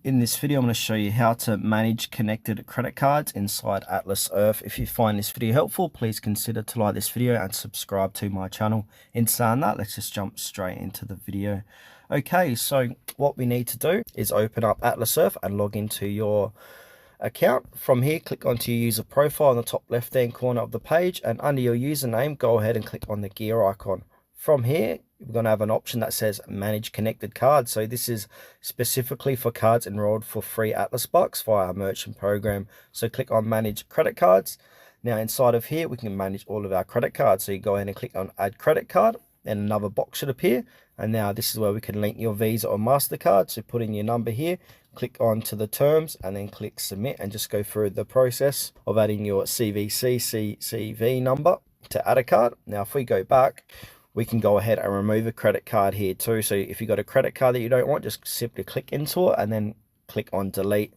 In this video, I'm going to show you how to manage connected credit cards inside Atlas Earth. If you find this video helpful, please consider to like this video and subscribe to my channel. In saying that, let's just jump straight into the video. Okay, so what we need to do is open up Atlas Earth and log into your account. From here, click onto your user profile on the top left hand corner of the page, and under your username, go ahead and click on the gear icon. From here, we're going to have an option that says manage connected cards. So this is specifically for cards enrolled for free Atlas bucks via our merchant program. So click on manage credit cards. Now inside of here, we can manage all of our credit cards. So you go ahead and click on add credit card, and another box should appear. And now this is where we can link your Visa or MasterCard. So put in your number here, click on to the terms, and then click submit, and just go through the process of adding your CVC, CCV number to add a card. Now if we go back, we can go ahead and remove a credit card here too. So if you've got a credit card that you don't want, just simply click into it and then click on delete.